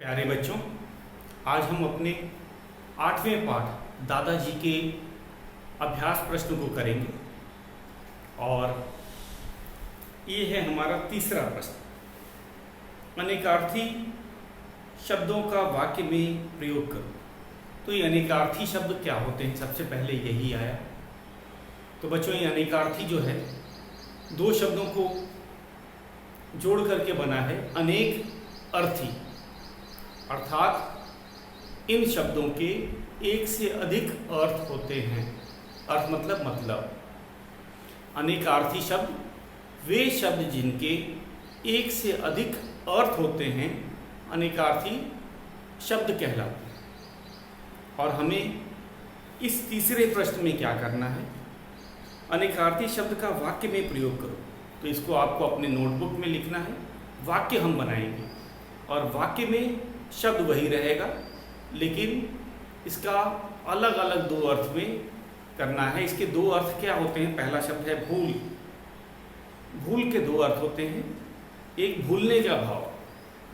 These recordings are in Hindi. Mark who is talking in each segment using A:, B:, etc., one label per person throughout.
A: प्यारे बच्चों, आज हम अपने 8वें पाठ दादाजी के अभ्यास प्रश्न को करेंगे और ये है हमारा तीसरा प्रश्न। अनेकार्थी शब्दों का वाक्य में प्रयोग करो। तो ये अनेकार्थी शब्द क्या होते हैं, सबसे पहले यही आया। तो बच्चों, ये अनेकार्थी जो है दो शब्दों को जोड़ करके बना है अनेक अर्थी, अर्थात इन शब्दों के एक से अधिक अर्थ होते हैं। अर्थ मतलब अनेकार्थी शब्द वे शब्द जिनके एक से अधिक अर्थ होते हैं अनेकार्थी शब्द कहलाते हैं। और हमें इस तीसरे प्रश्न में क्या करना है, अनेकार्थी शब्द का वाक्य में प्रयोग करो। तो इसको आपको अपने नोटबुक में लिखना है, वाक्य हम बनाएंगे और वाक्य में शब्द वही रहेगा, लेकिन इसका अलग अलग दो अर्थ में करना है। इसके दो अर्थ क्या होते हैं, पहला शब्द है भूल। भूल के दो अर्थ होते हैं। एक भूलने का भाव,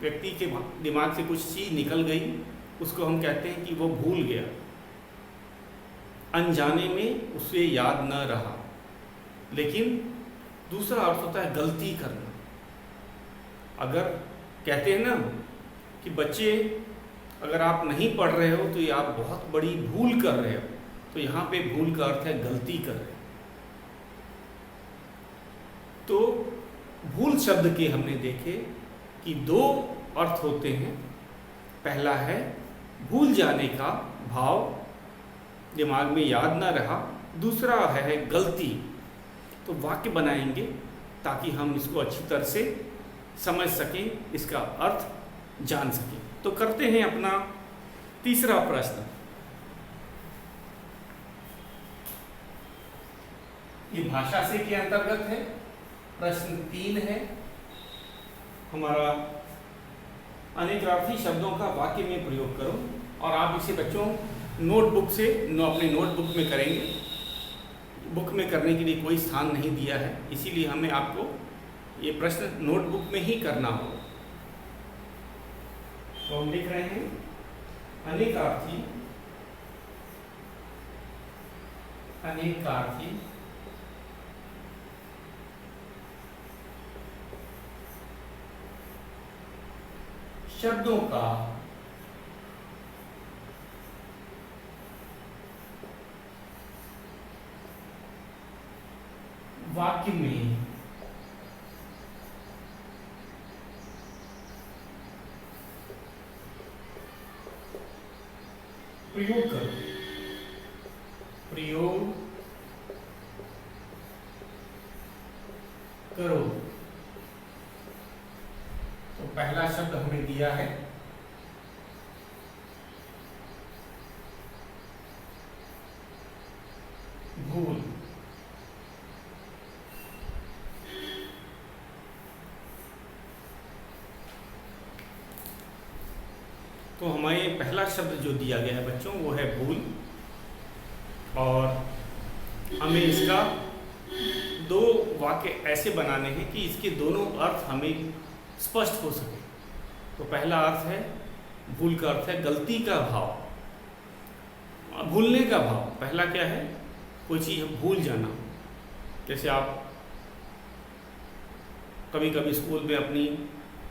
A: व्यक्ति के दिमाग से कुछ चीज़ निकल गई, उसको हम कहते हैं कि वो भूल गया, अनजाने में उसे याद न रहा। लेकिन दूसरा अर्थ होता है गलती करना। अगर कहते हैं ना कि बच्चे, अगर आप नहीं पढ़ रहे हो तो ये आप बहुत बड़ी भूल कर रहे हो, तो यहाँ पे भूल का अर्थ है गलती कर रहे हो। तो भूल शब्द के हमने देखे कि दो अर्थ होते हैं। पहला है भूल जाने का भाव, दिमाग में याद ना रहा। दूसरा है गलती। तो वाक्य बनाएंगे ताकि हम इसको अच्छी तरह से समझ सकें, इसका अर्थ जान सकें। तो करते हैं अपना तीसरा प्रश्न। ये भाषा से के अंतर्गत है। प्रश्न 3 है हमारा, अनेकार्थी शब्दों का वाक्य में प्रयोग करो। और आप इसे बच्चों नोटबुक से अपने नोटबुक में करेंगे। बुक में करने के लिए कोई स्थान नहीं दिया है, इसीलिए हमें आपको ये प्रश्न नोटबुक में ही करना होगा। तो हम लिख रहे हैं अनेकार्थी शब्दों का वाक्य में प्रयोग करो। तो पहला शब्द हमें दिया है भूल। तो हमें पहला शब्द जो दिया गया है बच्चों वो है भूल, और हमें इसका दो वाक्य ऐसे बनाने हैं कि इसके दोनों अर्थ हमें स्पष्ट हो सके। तो पहला अर्थ है, भूल का अर्थ है गलती का भाव, भूलने का भाव। पहला क्या है, कोई चीज़ भूल जाना। जैसे आप कभी कभी स्कूल में अपनी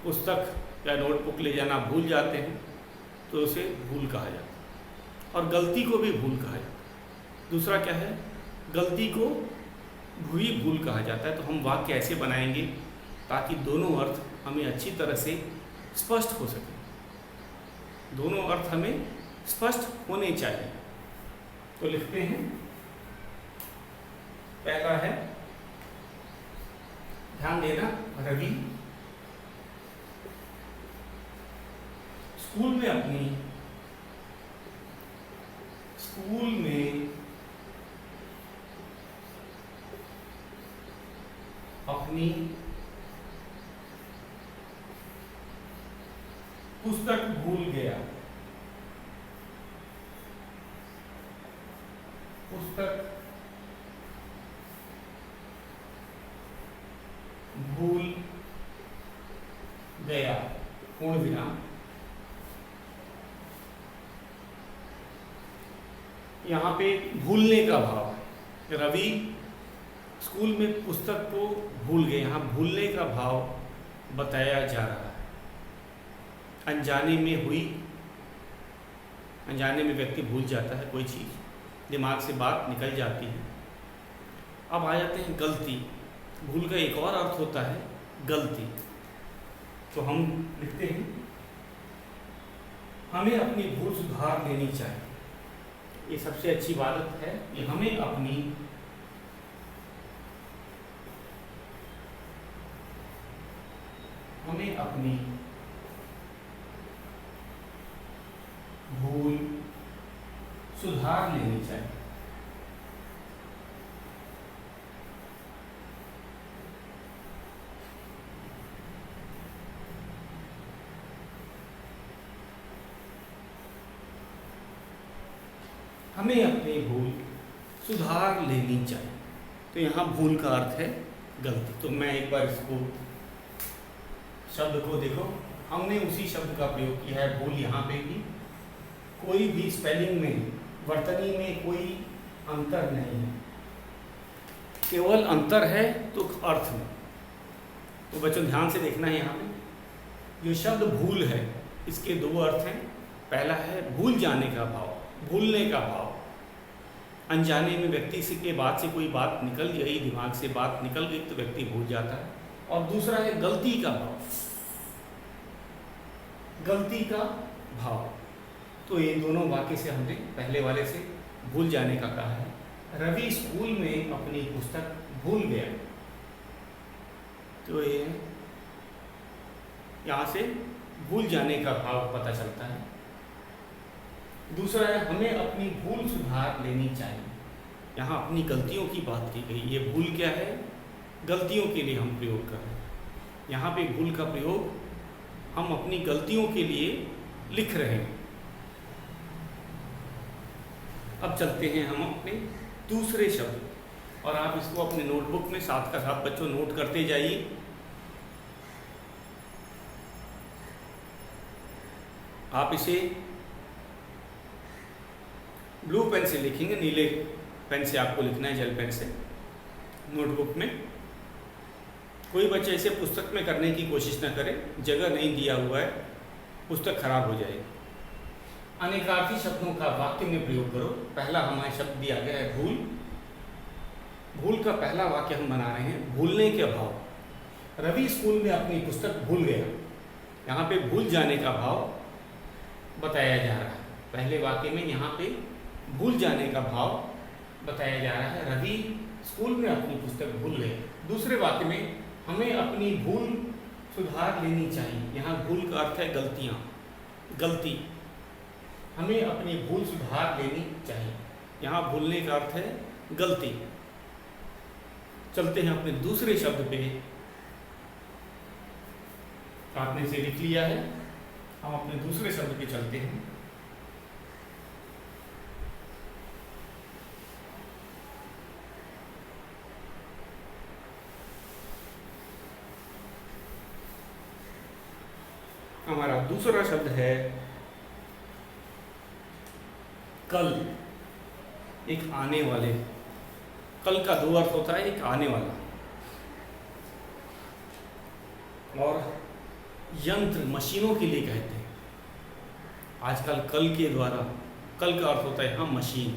A: पुस्तक या नोटबुक ले जाना भूल जाते हैं, तो उसे भूल कहा जाता है। और गलती को भी भूल कहा जाता है। दूसरा क्या है, गलती को भी भूल कहा जाता है। तो हम वाक्य ऐसे बनाएंगे ताकि दोनों अर्थ हमें अच्छी तरह से स्पष्ट हो सके। दोनों अर्थ हमें स्पष्ट होने चाहिए। तो लिखते हैं, पहला है, ध्यान देना, रवि स्कूल में अपनी पुस्तक भूल गया। पुस्तक भूल गया, पूर्ण विराम। यहाँ पे भूलने का भाव है। रवि स्कूल में पुस्तक को भूल गए, यहाँ भूलने का भाव बताया जा रहा है। अनजाने में हुई, अनजाने में व्यक्ति भूल जाता है कोई चीज़, दिमाग से बात निकल जाती है। अब आ जाते हैं गलती। भूल का एक और अर्थ होता है गलती। तो हम लिखते हैं हमें अपनी भूल सुधार लेनी चाहिए। ये सबसे अच्छी बात है कि हमें अपनी भूल सुधार लेनी चाहिए। हमें अपनी भूल सुधार लेनी चाहिए। तो यहाँ भूल का अर्थ है गलती। तो मैं एक बार इसको शब्द को देखो, हमने उसी शब्द का प्रयोग किया है भूल। यहाँ पे भी कोई भी स्पेलिंग में, वर्तनी में कोई अंतर नहीं है, केवल अंतर है तो अर्थ में। तो बच्चों ध्यान से देखना है, यहाँ पे जो शब्द भूल है इसके दो अर्थ हैं। पहला है भूल जाने का भाव, भूलने का भाव। अनजाने में व्यक्ति से के बाद से कोई बात निकल गई, दिमाग से बात निकल गई तो व्यक्ति भूल जाता है। और दूसरा है गलती का भाव, गलती का भाव। तो ये दोनों वाक्य से हमने पहले वाले से भूल जाने का कहा है। रवि स्कूल में अपनी पुस्तक भूल गया। तो ये यहाँ से भूल जाने का भाव पता चलता है। दूसरा है हमें अपनी भूल सुधार लेनी चाहिए। यहाँ अपनी गलतियों की बात की गई। ये भूल क्या है? गलतियों के लिए हम प्रयोग कर रहे हैं। यहाँ पे भूल का प्रयोग हम अपनी गलतियों के लिए लिख रहे हैं। अब चलते हैं हम अपने दूसरे शब्द, और आप इसको अपने नोटबुक में साथ का साथ बच्चों नोट करते जाइए। आप इसे ब्लू पेन से लिखेंगे, नीले पेन से आपको लिखना है, जेल पेन से नोटबुक में। कोई बच्चा इसे पुस्तक में करने की कोशिश ना करे, जगह नहीं दिया हुआ है, पुस्तक खराब हो जाएगी। अनेकार्थी शब्दों का वाक्य में प्रयोग करो। पहला हमारे शब्द दिया गया है भूल। भूल का पहला वाक्य हम बना रहे हैं भूलने के भाव। रवि स्कूल में अपनी पुस्तक भूल गया। यहाँ पे भूल जाने का भाव बताया जा रहा है। पहले वाक्य में यहाँ पे भूल जाने का भाव बताया जा रहा है। रवि स्कूल में अपनी पुस्तक भूल गए। दूसरे वाक्य में हमें अपनी भूल सुधार लेनी चाहिए। यहाँ भूल का अर्थ है गलतियाँ, गलती। हमें अपनी भूल सुधार लेनी चाहिए। यहाँ भूलने का अर्थ है गलती। चलते हैं अपने दूसरे शब्द पे। आपने इसे लिख लिया है, हम अपने दूसरे शब्द पे चलते हैं। हमारा दूसरा शब्द है कल। एक आने वाले, कल का दो अर्थ होता है, एक आने वाला और यंत्र, मशीनों के लिए कहते हैं। आजकल कल के द्वारा, कल का अर्थ होता है हाँ मशीन।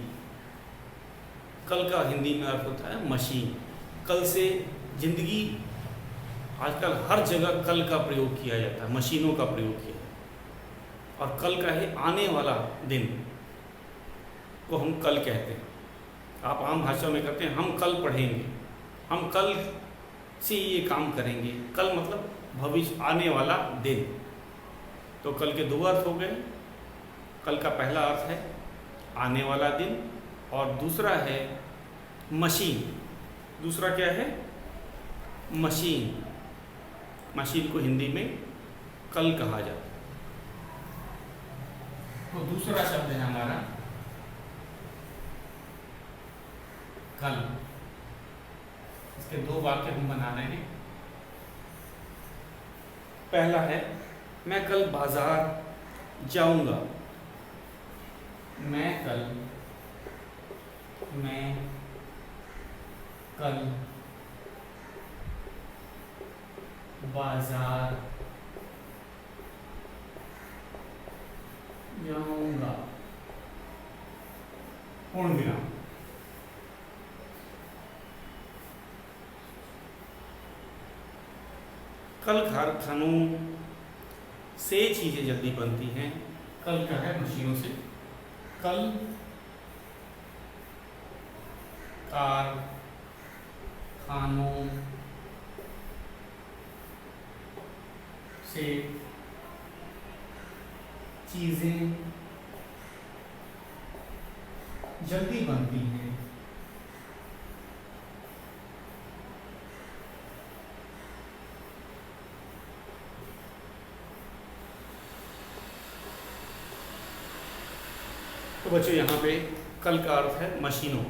A: कल का हिंदी में अर्थ होता है मशीन। कल से जिंदगी, आजकल हर जगह कल का प्रयोग किया जाता है, मशीनों का प्रयोग किया जाता है। और कल का है आने वाला दिन को हम कल कहते हैं। आप आम भाषा में कहते हैं हम कल पढ़ेंगे, हम कल से ये काम करेंगे। कल मतलब भविष्य, आने वाला दिन। तो कल के दो अर्थ हो गए। कल का पहला अर्थ है आने वाला दिन और दूसरा है मशीन। दूसरा क्या है? मशीन। मशीन को हिंदी में कल कहा जाता है। तो दूसरा शब्द है हमारा कल। इसके दो वाक्य हम बना रहे हैं। पहला है मैं कल बाजार जाऊंगा। मैं कल मैं कल बाजार जाऊंगा। पूर्ण विराम। कल कारखानों से चीजें जल्दी बनती हैं। कल क्या है? मशीनों से। कल कारखानों से चीजें जल्दी बनती हैं। तो बच्चों यहाँ पे कल का अर्थ है मशीनों।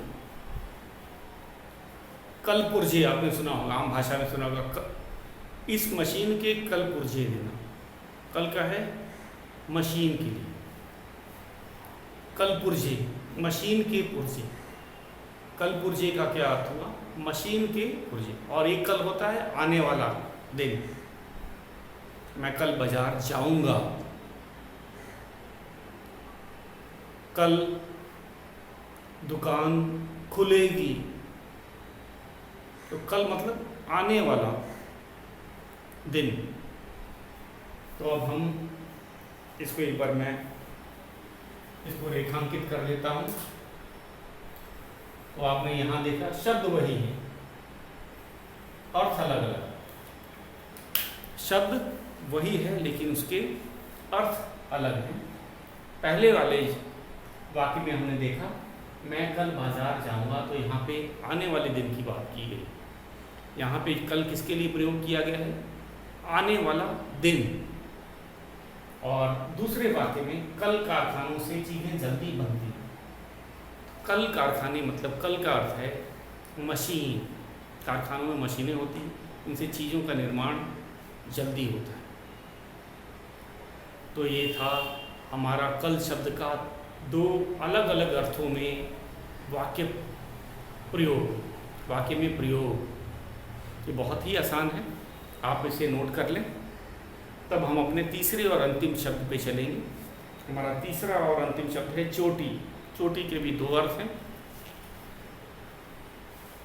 A: कल पुर्जे आपने सुना होगा, आम भाषा में सुना होगा, इस मशीन के कल पुर्जे देना। कल का है मशीन के लिए। कल पुर्जे, मशीन के पुर्जे। कल पुर्जे का क्या अर्थ हुआ? मशीन के पुर्जे। और एक कल होता है आने वाला दिन। मैं कल बाजार जाऊंगा। कल दुकान खुलेगी। तो कल मतलब आने वाला दिन। तो अब हम इसको एक बार मैं इसको रेखांकित कर लेता हूं। तो आपने यहां देखा शब्द वही है, अर्थ अलग अलग। शब्द वही है लेकिन उसके अर्थ अलग हैं। पहले वाले वाक्य में हमने देखा मैं कल बाजार जाऊंगा, तो यहाँ पे आने वाले दिन की बात की गई। यहाँ पे कल किसके लिए प्रयोग किया गया है? आने वाला दिन। और दूसरे वाक्य में कल कारखानों से चीज़ें जल्दी बनती हैं। कल कारखाने मतलब कल का अर्थ है मशीन। कारखानों में मशीनें होती हैं, इनसे चीज़ों का निर्माण जल्दी होता है। तो ये था हमारा कल शब्द का दो अलग अलग अर्थों में वाक्य में प्रयोग। ये बहुत ही आसान है, आप इसे नोट कर लें। तब हम अपने तीसरे और अंतिम शब्द पे चलेंगे। हमारा तीसरा और अंतिम शब्द है चोटी। चोटी के भी दो अर्थ हैं,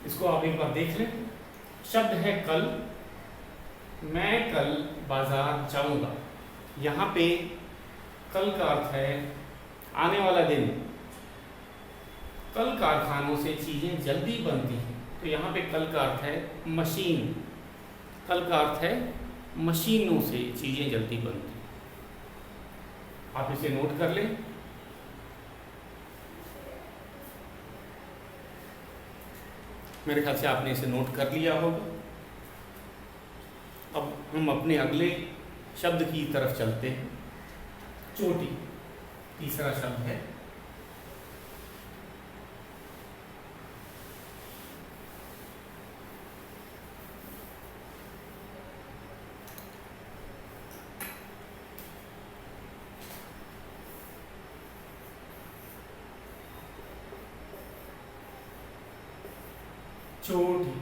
A: इसको आप एक बार देख लें। शब्द है कल। मैं कल बाजार जाऊंगा। यहाँ पे कल का अर्थ है आने वाला दिन। कल कारखानों से चीजें जल्दी बनती हैं, तो यहाँ पे कल का अर्थ है मशीन। कल का अर्थ है मशीनों से चीजें जल्दी बनती हैं। आप इसे नोट कर लें। मेरे ख्याल से आपने इसे नोट कर लिया होगा। अब हम अपने अगले शब्द की तरफ चलते हैं। चोटी तीसरा शब्द है। चोटी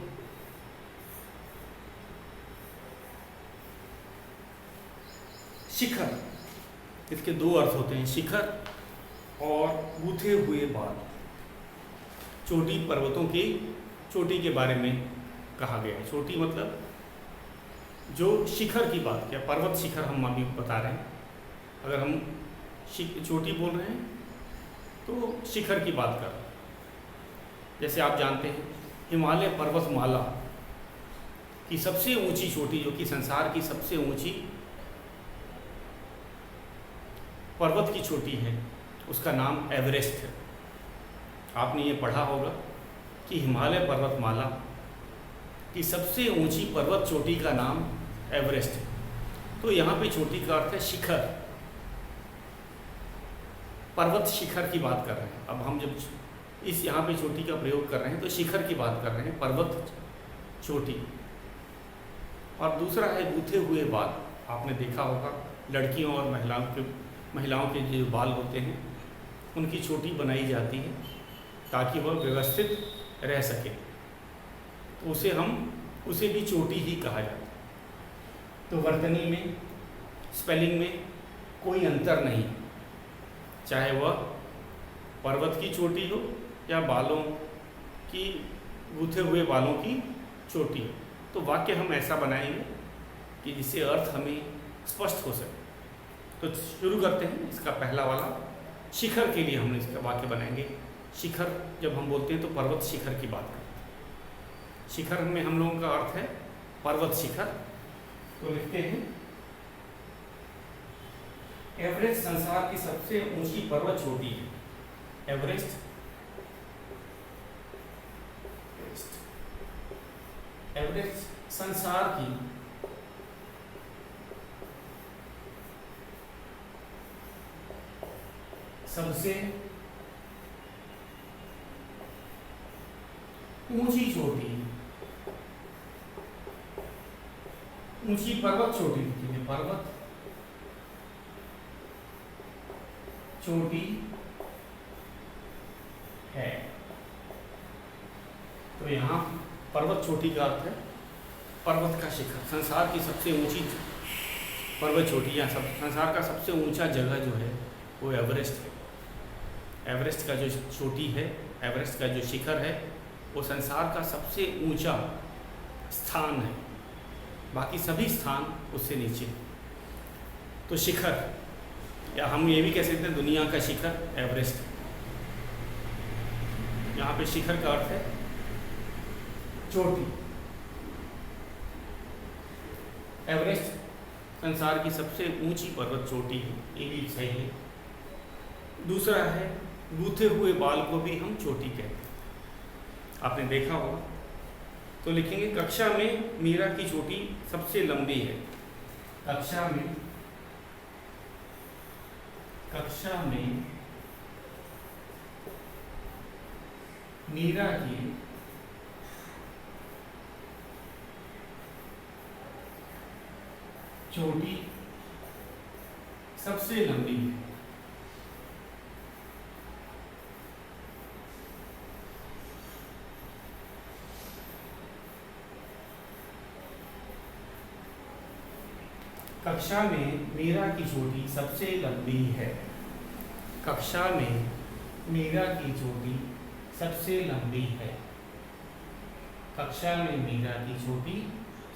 A: शिखर, इसके दो अर्थ होते हैं, शिखर और गूथे हुए बाल। चोटी पर्वतों की चोटी के बारे में कहा गया है। चोटी मतलब जो शिखर की बात किया, पर्वत शिखर हम अभी बता रहे हैं। अगर हम चोटी बोल रहे हैं तो शिखर की बात कर रहे हैं। जैसे आप जानते हैं हिमालय पर्वतमाला की सबसे ऊंची चोटी, जो कि संसार की सबसे ऊंची पर्वत की चोटी है, उसका नाम एवरेस्ट है। आपने ये पढ़ा होगा कि हिमालय पर्वतमाला की सबसे ऊंची पर्वत चोटी का नाम एवरेस्ट है। तो यहाँ पे चोटी का अर्थ है शिखर, पर्वत शिखर की बात कर रहे हैं। अब हम जब इस यहाँ पे चोटी का प्रयोग कर रहे हैं तो शिखर की बात कर रहे हैं, पर्वत चोटी। और दूसरा है गूथे हुए बाल। आपने देखा होगा लड़कियों और महिलाओं के जो बाल होते हैं उनकी चोटी बनाई जाती है। ताकि वह व्यवस्थित रह सके, तो उसे भी चोटी ही कहा जाता है। तो वर्तनी में, स्पेलिंग में कोई अंतर नहीं, चाहे वह पर्वत की चोटी हो या बालों की, गूंथे हुए बालों की चोटी हो। तो वाक्य हम ऐसा बनाएंगे कि जिससे अर्थ हमें स्पष्ट हो सके। तो शुरू करते हैं। इसका पहला वाला शिखर के लिए हम इसका वाक्य बनाएंगे। शिखर जब हम बोलते हैं तो पर्वत शिखर की बात करते हैं। शिखर में हम लोगों का अर्थ है पर्वत शिखर। तो लिखते हैं, एवरेस्ट संसार की सबसे ऊंची पर्वत चोटी है। एवरेस्ट संसार की सबसे ऊंची चोटी, ऊंची पर्वत चोटी लिखी है। पर्वत चोटी है। तो यहाँ पर्वत चोटी का अर्थ है पर्वत का शिखर। संसार की सबसे ऊंची पर्वत चोटी या संसार का सबसे ऊंचा जगह जो है वो एवरेस्ट है। एवरेस्ट का जो चोटी है, एवरेस्ट का जो शिखर है, वो संसार का सबसे ऊंचा स्थान है। बाकी सभी स्थान उससे नीचे। तो शिखर, या हम ये भी कह सकते हैं दुनिया का शिखर एवरेस्ट। यहाँ पे शिखर का अर्थ है चोटी। एवरेस्ट संसार की सबसे ऊंची पर्वत चोटी है, ये भी सही है। दूसरा है, गूथे हुए बाल को भी हम चोटी कहते हैं। आपने देखा होगा। तो लिखेंगे, कक्षा में मीरा की चोटी सबसे लंबी है। कक्षा में मीरा की चोटी सबसे लंबी है। कक्षा में मीरा की चोटी सबसे लंबी है। कक्षा में मीरा की चोटी सबसे लंबी है। कक्षा में मीरा की चोटी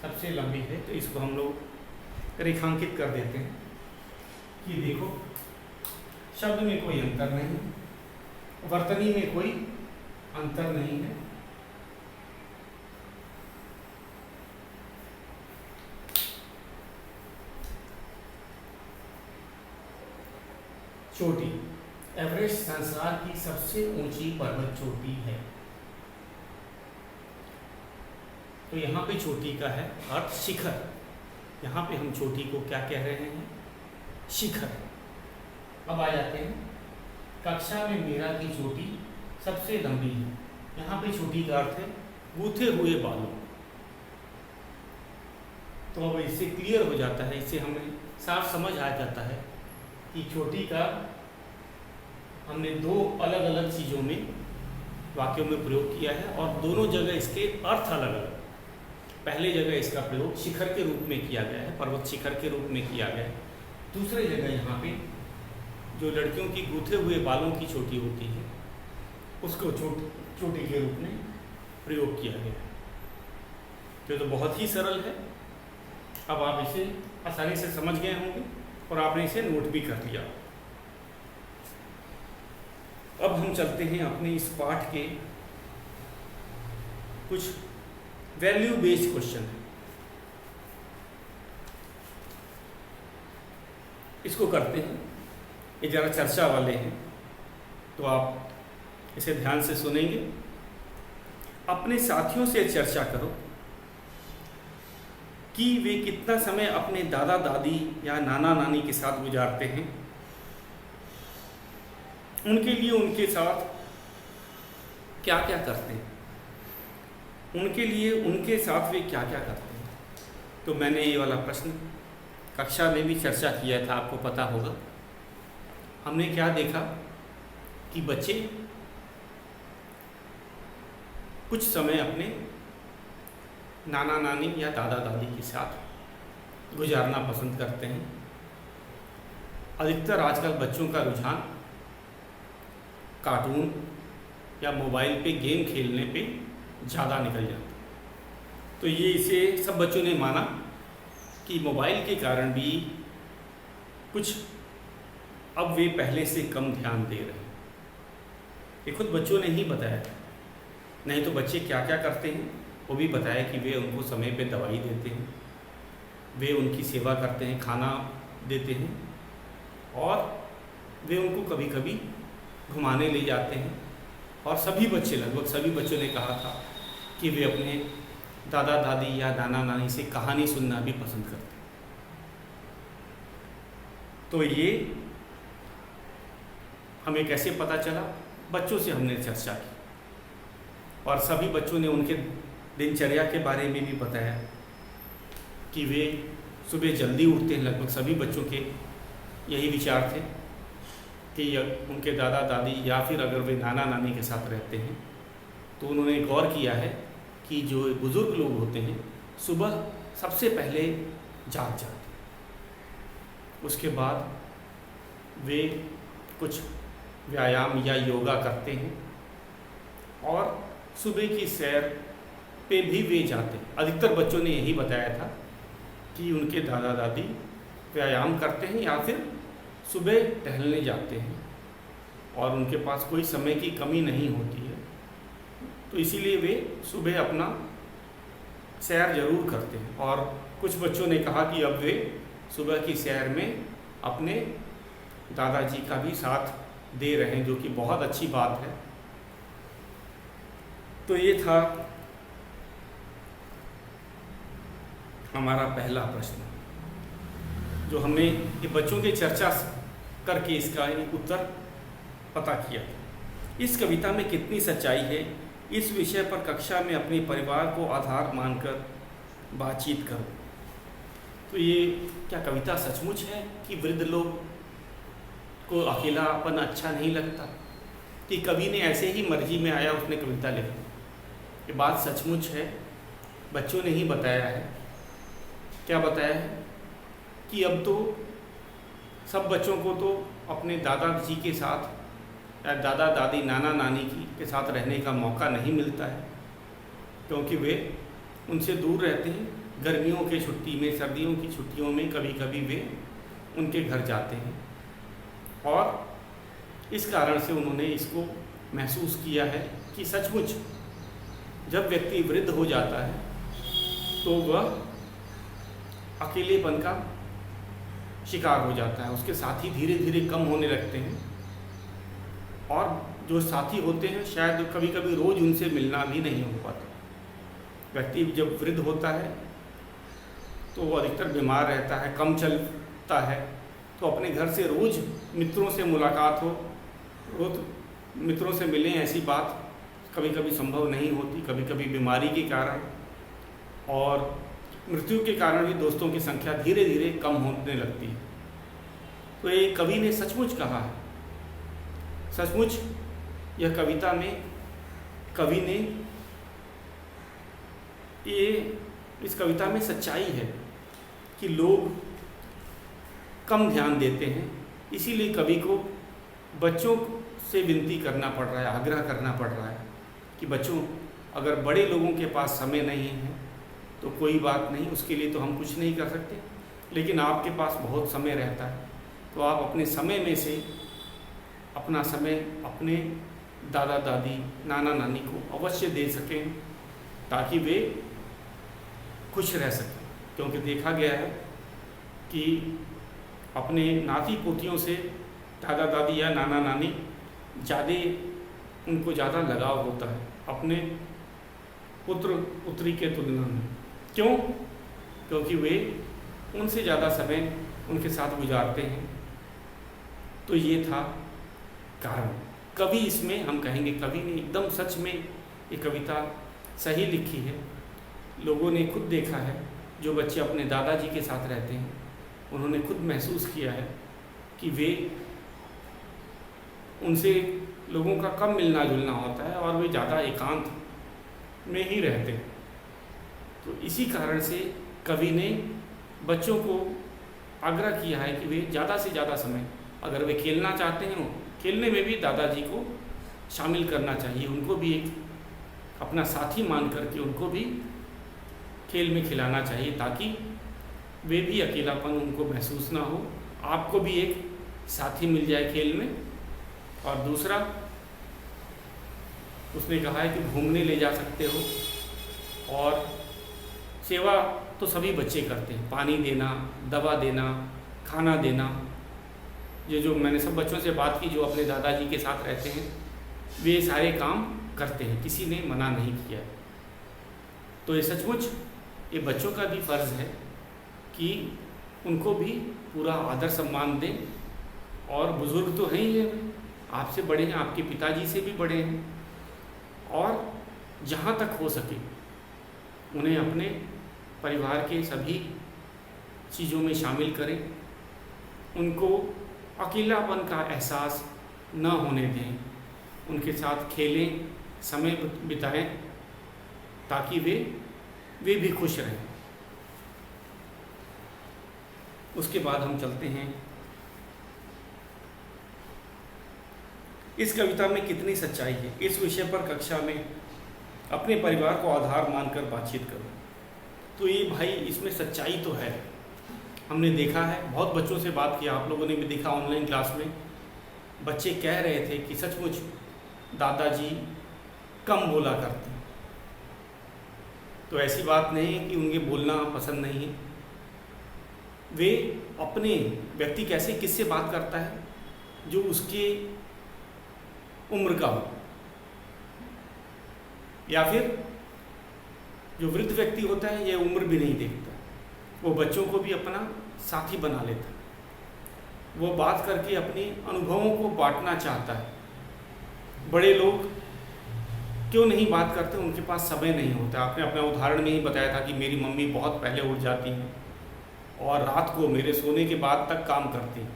A: सबसे लंबी है। तो इसको हम लोग रेखांकित कर देते हैं कि देखो, शब्द में कोई अंतर नहीं, वर्तनी में कोई अंतर नहीं है। चोटी, एवरेस्ट संसार की सबसे ऊंची पर्वत चोटी है। तो यहाँ पे चोटी का है अर्थ शिखर। यहाँ पे हम चोटी को क्या कह रहे हैं? शिखर। अब आ जाते हैं, कक्षा में मीरा की चोटी सबसे लंबी है। यहाँ पे चोटी का अर्थ है गूथे हुए बालों। तो अब इससे क्लियर हो जाता है, इससे हमें साफ समझ आ जाता है कि चोटी का हमने दो अलग अलग चीज़ों में, वाक्यों में प्रयोग किया है और दोनों जगह इसके अर्थ अलग अलग। पहले जगह इसका प्रयोग शिखर के रूप में किया गया है, पर्वत शिखर के रूप में किया गया है। दूसरी जगह यहाँ पे जो लड़कियों की गूथे हुए बालों की चोटी होती है उसको चोटी के रूप में प्रयोग किया गया है। तो बहुत ही सरल है। अब आप इसे आसानी से समझ गए होंगे और आपने इसे नोट भी कर लिया। अब हम चलते हैं अपने इस पाठ के कुछ वैल्यू बेस्ड क्वेश्चन है, इसको करते हैं। ये ज़रा चर्चा वाले हैं, तो आप इसे ध्यान से सुनेंगे। अपने साथियों से चर्चा करो कि वे कितना समय अपने दादा दादी या नाना नानी के साथ गुजारते हैं। उनके लिए उनके साथ क्या क्या करते हैं, उनके लिए उनके साथ वे क्या क्या करते हैं। तो मैंने ये वाला प्रश्न कक्षा में भी चर्चा किया था, आपको पता होगा। हमने क्या देखा कि बच्चे कुछ समय अपने नाना नानी या दादा दादी के साथ गुजारना पसंद करते हैं। अधिकतर आजकल बच्चों का रुझान कार्टून या मोबाइल पे गेम खेलने पे ज़्यादा निकल जाता है। तो ये इसे सब बच्चों ने माना कि मोबाइल के कारण भी कुछ अब वे पहले से कम ध्यान दे रहे हैं। ये खुद बच्चों ने ही बताया, नहीं तो बच्चे क्या क्या करते हैं वो भी बताया कि वे उनको समय पे दवाई देते हैं, वे उनकी सेवा करते हैं, खाना देते हैं और वे उनको कभी कभी घुमाने ले जाते हैं। और सभी बच्चे, लगभग सभी बच्चों ने कहा था कि वे अपने दादा दादी या नाना नानी से कहानी सुनना भी पसंद करते हैं। तो ये हमें कैसे पता चला? बच्चों से हमने चर्चा की और सभी बच्चों ने उनके दिनचर्या के बारे में भी बताया कि वे सुबह जल्दी उठते हैं। लगभग सभी बच्चों के यही विचार थे कि उनके दादा दादी या फिर अगर वे नाना नानी के साथ रहते हैं तो उन्होंने गौर किया है कि जो बुज़ुर्ग लोग होते हैं सुबह सबसे पहले जाग जाते हैं, उसके बाद वे कुछ व्यायाम या योगा करते हैं और सुबह की सैर पे भी वे जाते हैं। अधिकतर बच्चों ने यही बताया था कि उनके दादा दादी व्यायाम करते हैं या फिर सुबह टहलने जाते हैं और उनके पास कोई समय की कमी नहीं होती है, तो इसीलिए वे सुबह अपना सैर जरूर करते हैं। और कुछ बच्चों ने कहा कि अब वे सुबह की सैर में अपने दादाजी का भी साथ दे रहे हैं, जो कि बहुत अच्छी बात है। तो ये था हमारा पहला प्रश्न, जो हमने ये बच्चों की चर्चा करके इसका एक उत्तर पता किया। इस कविता में कितनी सच्चाई है, इस विषय पर कक्षा में अपने परिवार को आधार मानकर बातचीत करो। तो ये क्या कविता सचमुच है कि वृद्ध लोग को अकेलापन अच्छा नहीं लगता, कि कवि ने ऐसे ही मर्जी में आया उसने कविता लिख दी? ये बात सचमुच है, बच्चों ने ही बताया है। क्या बताया है कि अब तो सब बच्चों को तो अपने दादाजी के साथ या दादा दादी नाना नानी के साथ रहने का मौका नहीं मिलता है, क्योंकि वे उनसे दूर रहते हैं। गर्मियों के छुट्टी में, सर्दियों की छुट्टियों में कभी कभी वे उनके घर जाते हैं और इस कारण से उन्होंने इसको महसूस किया है कि सचमुच जब व्यक्ति वृद्ध हो जाता है तो वह अकेलेपन का शिकार हो जाता है, उसके साथी धीरे धीरे कम होने लगते हैं और जो साथी होते हैं शायद कभी कभी रोज़ उनसे मिलना भी नहीं हो पाता। व्यक्ति जब वृद्ध होता है तो वो अधिकतर बीमार रहता है, कम चलता है, तो अपने घर से रोज़ मित्रों से मुलाकात हो, रोज़ मित्रों से मिलें, ऐसी बात कभी कभी संभव नहीं होती। कभी कभी बीमारी के कारण और मृत्यु के कारण भी दोस्तों की संख्या धीरे धीरे कम होने लगती है। तो ये कवि ने सचमुच कहा है, सचमुच यह कविता में कवि ने इस कविता में सच्चाई है कि लोग कम ध्यान देते हैं, इसीलिए कवि को बच्चों से विनती करना पड़ रहा है, आग्रह करना पड़ रहा है कि बच्चों, अगर बड़े लोगों के पास समय नहीं है तो कोई बात नहीं, उसके लिए तो हम कुछ नहीं कर सकते, लेकिन आपके पास बहुत समय रहता है तो आप अपने समय में से अपना समय अपने दादा दादी नाना नानी को अवश्य दे सकें ताकि वे खुश रह सकें। क्योंकि देखा गया है कि अपने नाती पोतियों से दादा दादी या नाना नानी उनको ज़्यादा लगाव होता है अपने पुत्र पुत्री के तुलना में। क्यों? क्योंकि वे उनसे ज़्यादा समय उनके साथ गुजारते हैं। तो ये था कारण। कवि इसमें हम कहेंगे कवि ने एकदम सच में ये कविता सही लिखी है। लोगों ने खुद देखा है, जो बच्चे अपने दादाजी के साथ रहते हैं उन्होंने खुद महसूस किया है कि वे उनसे लोगों का कम मिलना जुलना होता है और वे ज़्यादा एकांत में ही रहते हैं। तो इसी कारण से कवि ने बच्चों को आग्रह किया है कि वे ज़्यादा से ज़्यादा समय, अगर वे खेलना चाहते हैं, खेलने में भी दादाजी को शामिल करना चाहिए, उनको भी एक अपना साथी मान करके उनको भी खेल में खिलाना चाहिए, ताकि वे भी अकेलापन उनको महसूस ना हो, आपको भी एक साथी मिल जाए खेल में। और दूसरा, उसने कहा है कि घूमने ले जा सकते हो, और सेवा तो सभी बच्चे करते हैं, पानी देना, दवा देना, खाना देना, ये जो मैंने सब बच्चों से बात की जो अपने दादाजी के साथ रहते हैं, वे सारे काम करते हैं, किसी ने मना नहीं किया। तो ये सचमुच ये बच्चों का भी फ़र्ज़ है कि उनको भी पूरा आदर सम्मान दें। और बुज़ुर्ग तो हैं ही हैं, आपसे बड़े हैं, आपके पिताजी से भी बड़े हैं, और जहाँ तक हो सके उन्हें अपने परिवार के सभी चीज़ों में शामिल करें, उनको अकेलापन का एहसास न होने दें, उनके साथ खेलें, समय बिताएं, ताकि वे भी खुश रहें। उसके बाद हम चलते हैं, इस कविता में कितनी सच्चाई है, इस विषय पर कक्षा में अपने परिवार को आधार मानकर बातचीत करो। तो ये भाई इसमें सच्चाई तो है, हमने देखा है, बहुत बच्चों से बात किया, आप लोगों ने भी देखा ऑनलाइन क्लास में, बच्चे कह रहे थे कि सचमुच दादाजी कम बोला करते हैं। तो ऐसी बात नहीं है कि उनके बोलना पसंद नहीं है, वे अपने व्यक्ति कैसे किससे बात करता है, जो उसके उम्र का हो, या फिर जो वृद्ध व्यक्ति होता है ये उम्र भी नहीं देखता, वो बच्चों को भी अपना साथी बना लेता है, वो बात करके अपने अनुभवों को बांटना चाहता है। बड़े लोग क्यों नहीं बात करते, उनके पास समय नहीं होता। आपने अपना उदाहरण में ही बताया था कि मेरी मम्मी बहुत पहले उठ जाती हैं और रात को मेरे सोने के बाद तक काम करती हैं,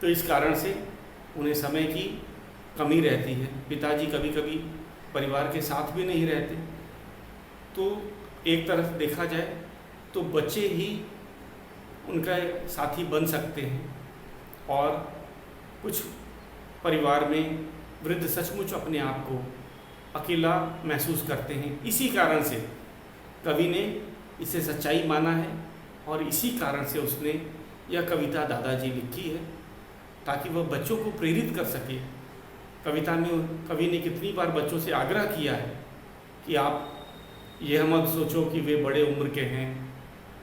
A: तो इस कारण से उन्हें समय की कमी रहती है। पिताजी कभी कभी परिवार के साथ भी नहीं रहते। तो एक तरफ देखा जाए तो बच्चे ही उनका साथी बन सकते हैं, और कुछ परिवार में वृद्ध सचमुच अपने आप को अकेला महसूस करते हैं। इसी कारण से कवि ने इसे सच्चाई माना है, और इसी कारण से उसने यह कविता दादाजी लिखी है, ताकि वह बच्चों को प्रेरित कर सके। कविता में कवि ने कितनी बार बच्चों से आग्रह किया है कि आप यह मत सोचो कि वे बड़े उम्र के हैं,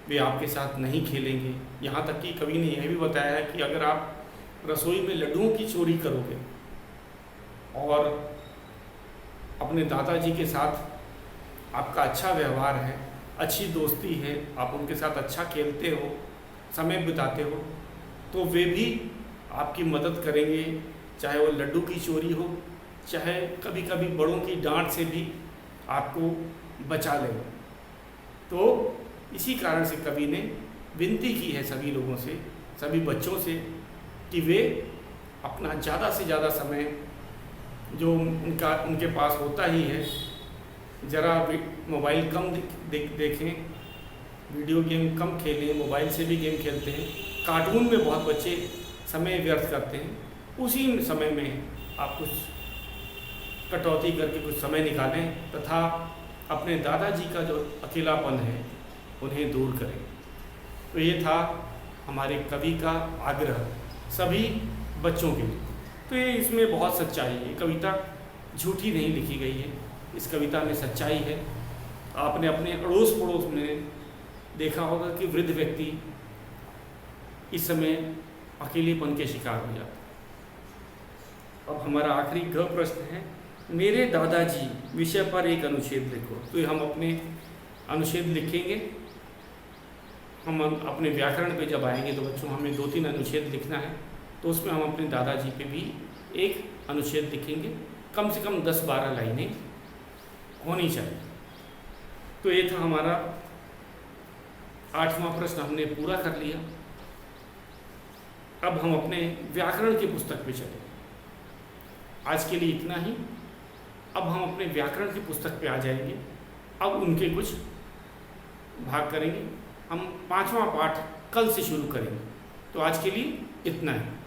A: वे आपके साथ नहीं खेलेंगे। यहाँ तक कि कवि ने यह भी बताया है कि अगर आप रसोई में लड्डुओं की चोरी करोगे और अपने दादाजी के साथ आपका अच्छा व्यवहार है, अच्छी दोस्ती है, आप उनके साथ अच्छा खेलते हो, समय बिताते हो, तो वे भी आपकी मदद करेंगे, चाहे वो लड्डू की चोरी हो, चाहे कभी कभी बड़ों की डांट से भी आपको बचा लेंगे। तो इसी कारण से कवि ने विनती की है सभी लोगों से, सभी बच्चों से, कि वे अपना ज़्यादा से ज़्यादा समय जो उनके पास होता ही है, ज़रा मोबाइल कम देखें, वीडियो गेम कम खेलें, मोबाइल से भी गेम खेलते हैं, कार्टून में बहुत बच्चे समय व्यर्थ करते हैं। उसी समय में आप कुछ कटौती करके कुछ समय निकालें तथा अपने दादाजी का जो अकेलापन है उन्हें दूर करें। तो ये था हमारे कवि का आग्रह सभी बच्चों के लिए। तो ये इसमें बहुत सच्चाई है, कविता झूठी नहीं लिखी गई है, इस कविता में सच्चाई है। आपने अपने अड़ोस पड़ोस में देखा होगा कि वृद्ध व्यक्ति इस समय अकेलेपन के शिकार हो जाता है। अब हमारा आखिरी ग प्रश्न है, मेरे दादाजी विषय पर एक अनुच्छेद लिखो। तो हम अपने अनुच्छेद लिखेंगे, हम अपने व्याकरण पे जब आएंगे तो बच्चों हमें 2-3 अनुच्छेद लिखना है, तो उसमें हम अपने दादाजी पे भी एक अनुच्छेद लिखेंगे, कम से कम 10-12 लाइनें होनी चाहिए। तो ये था हमारा 8वां प्रश्न, हमने पूरा कर लिया। अब हम अपने व्याकरण की पुस्तक पे चलें। आज के लिए इतना ही। अब हम अपने व्याकरण की पुस्तक पे आ जाएंगे। अब उनके कुछ भाग करेंगे। हम 5वां पाठ कल से शुरू करेंगे। तो आज के लिए इतना है।